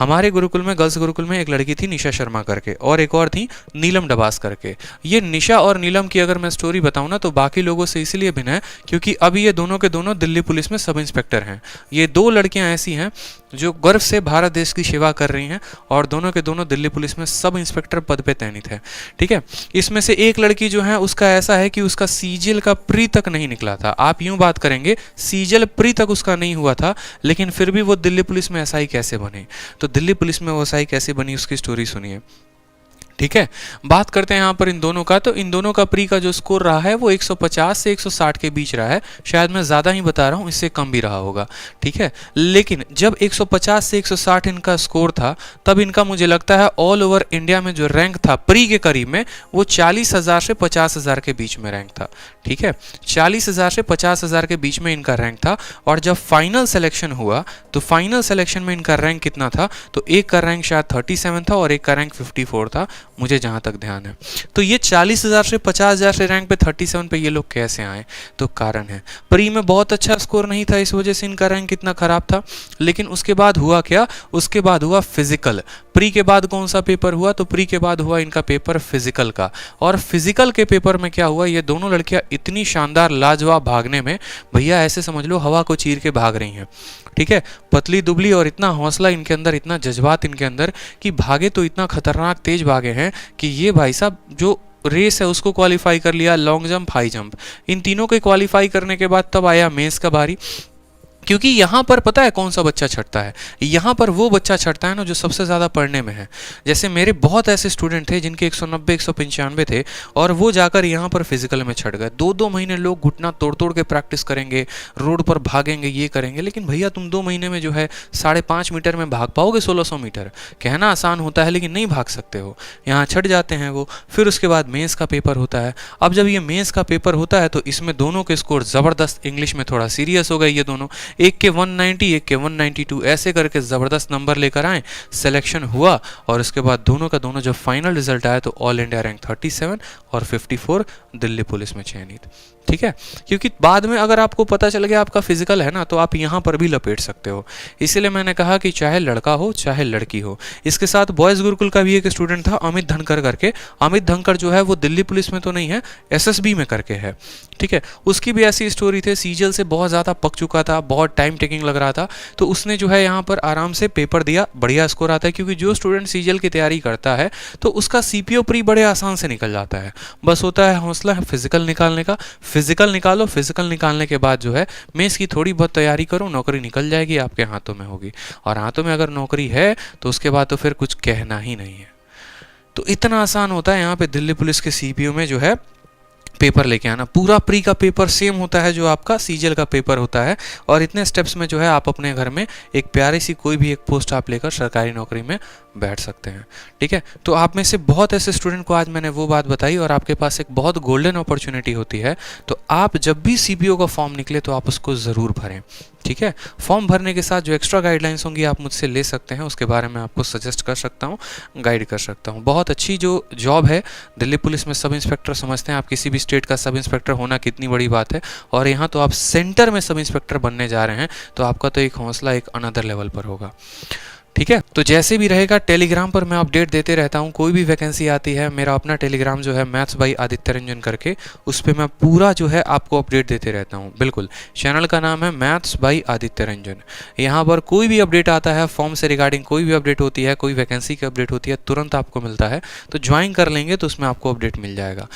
हमारे गुरुकुल में, गर्ल्स गुरुकुल में एक लड़की थी निशा शर्मा करके, और एक और थी नीलम डबास करके। ये निशा और नीलम की अगर मैं स्टोरी बताऊं ना तो बाकी लोगों से इसलिए भिन्न है क्योंकि अब ये दोनों के दोनों दिल्ली पुलिस में सब इंस्पेक्टर हैं। ये दो लड़कियां ऐसी हैं जो गर्व से भारत देश की सेवा कर रही हैं और दोनों के दोनों दिल्ली पुलिस में सब इंस्पेक्टर पद पे तैनात है। ठीक है, इसमें से एक लड़की जो है उसका ऐसा है कि उसका सीजीएल का प्री तक नहीं निकला था। आप यूं बात करेंगे सीजीएल प्री तक उसका नहीं हुआ था, लेकिन फिर भी वो दिल्ली पुलिस में एसआई कैसे बने। तो दिल्ली पुलिस में वो एसआई कैसे बनी उसकी स्टोरी सुनिए। ठीक है, बात करते हैं यहाँ पर इन दोनों का। तो इन दोनों का प्री का जो स्कोर रहा है वो 150 से 160 के बीच रहा है। शायद मैं ज़्यादा ही बता रहा हूँ, इससे कम भी रहा होगा। ठीक है, लेकिन जब 150 से 160 इनका स्कोर था तब इनका मुझे लगता है ऑल ओवर इंडिया में जो रैंक था प्री के करीब में वो 40,000 से 50,000 के बीच में रैंक था। ठीक है, 40,000 से 50,000 के बीच में इनका रैंक था। और जब फाइनल सिलेक्शन हुआ तो फाइनल सिलेक्शन में इनका रैंक कितना था, तो एक का रैंक शायद 37 था और एक का रैंक 54 था, मुझे जहां तक ध्यान है। तो ये 40,000 से 50,000 से रैंक पे 37 पे ये लोग कैसे आए, तो कारण है प्री में बहुत अच्छा स्कोर नहीं था, इस वजह से इनका रैंक इतना खराब था। लेकिन उसके बाद हुआ क्या, उसके बाद हुआ फिजिकल। प्री के बाद कौन सा पेपर हुआ, तो प्री के बाद हुआ इनका पेपर फिजिकल का। और फिजिकल के पेपर में क्या हुआ, ये दोनों लड़कियां इतनी शानदार लाजवाब भागने में, भैया ऐसे समझ लो हवा को चीर के भाग रही हैं। ठीक है, पतली दुबली और इतना हौसला इनके अंदर, इतना जज्बात इनके अंदर कि भागे तो इतना खतरनाक तेज भागे हैं कि ये भाई साहब जो रेस है उसको क्वालिफाई कर लिया, लॉन्ग जंप, हाई जंप, इन तीनों के क्वालिफाई करने के बाद तब आया मेंस का बारी। क्योंकि यहाँ पर पता है कौन सा बच्चा छटता है, यहाँ पर वो बच्चा छटता है ना जो सबसे ज़्यादा पढ़ने में है। जैसे मेरे बहुत ऐसे स्टूडेंट थे जिनके 190 195 थे और वो जाकर यहाँ पर फिजिकल में छट गए। 2-2 महीने लोग घुटना तोड़ तोड़ के प्रैक्टिस करेंगे, रोड पर भागेंगे, ये करेंगे, लेकिन भैया तुम 2 महीने में जो है 5.5 मीटर में भाग पाओगे 1600 मीटर। कहना आसान होता है लेकिन नहीं भाग सकते हो, यहाँ छट जाते हैं वो। फिर उसके बाद मेंस का पेपर होता है। अब जब ये मेंस का पेपर होता है तो इसमें दोनों के स्कोर ज़बरदस्त, इंग्लिश में थोड़ा सीरियस हो गए ये दोनों, एक के 190 एक के 192 ऐसे करके ज़बरदस्त नंबर लेकर आए, सिलेक्शन हुआ। और उसके बाद दोनों का दोनों जब फाइनल रिजल्ट आया तो ऑल इंडिया रैंक 37 और 54 दिल्ली पुलिस में चयनित। ठीक है, क्योंकि बाद में अगर आपको पता चल गया आपका फिजिकल है ना तो आप यहाँ पर भी लपेट सकते हो। इसीलिए मैंने कहा कि चाहे लड़का हो चाहे लड़की हो। इसके साथ बॉयज़ गुरुकुल का भी एक स्टूडेंट था अमित धनकर करके। अमित धनकर जो है वो दिल्ली पुलिस में तो नहीं है, एसएसबी में करके है। ठीक है, उसकी भी ऐसी स्टोरी थी, सीजीएल से बहुत ज़्यादा पक चुका था, बहुत टाइम टेकिंग लग रहा था, तो उसने जो है यहाँ पर आराम से पेपर दिया, बढ़िया स्कोर आता है। क्योंकि जो स्टूडेंट सीजीएल की तैयारी करता है तो उसका सीपीओ प्री बड़े आसान से निकल जाता है, बस होता है हौसला फिजिकल निकालने का। फिजिकल निकालो, फिजिकल निकालने के बाद जो है मेंस की थोड़ी बहुत तैयारी करो, नौकरी निकल जाएगी, आपके हाथों में होगी। और हाथों में अगर नौकरी है तो उसके बाद तो फिर कुछ कहना ही नहीं है। तो इतना आसान होता है यहाँ पे दिल्ली पुलिस के सीपीओ में जो है पेपर लेके आना। पूरा प्री का पेपर सेम होता है जो आपका सीजीएल का पेपर होता है। और इतने स्टेप्स में जो है आप अपने घर में एक प्यारी सी कोई भी एक पोस्ट आप लेकर सरकारी नौकरी में बैठ सकते हैं। ठीक है, तो आप में से बहुत ऐसे स्टूडेंट को आज मैंने वो बात बताई और आपके पास एक बहुत गोल्डन अपॉर्चुनिटी होती है। तो आप जब भी सीपीओ का फॉर्म निकले तो आप उसको ज़रूर भरें। ठीक है, फॉर्म भरने के साथ जो एक्स्ट्रा गाइडलाइंस होंगी आप मुझसे ले सकते हैं, उसके बारे में आपको सजेस्ट कर सकता हूँ, गाइड कर सकता हूँ। बहुत अच्छी जो जॉब है दिल्ली पुलिस में, सब इंस्पेक्टर समझते हैं आप किसी भी स्टेट का सब इंस्पेक्टर होना कितनी बड़ी बात है, और यहाँ तो आप सेंटर में सब इंस्पेक्टर बनने जा रहे हैं, तो आपका तो एक हौसला एक अनदर लेवल पर होगा। ठीक है, तो जैसे भी रहेगा टेलीग्राम पर मैं अपडेट देते रहता हूँ। कोई भी वैकेंसी आती है, मेरा अपना टेलीग्राम जो है मैथ्स बाई आदित्य रंजन करके, उस पर मैं पूरा जो है आपको अपडेट देते रहता हूँ। बिल्कुल, चैनल का नाम है मैथ्स बाई आदित्य रंजन। यहाँ पर कोई भी अपडेट आता है फॉर्म से रिगार्डिंग, कोई भी अपडेट होती है, कोई वैकेंसी की अपडेट होती है, तुरंत आपको मिलता है। तो ज्वाइन कर लेंगे तो उसमें आपको अपडेट मिल जाएगा।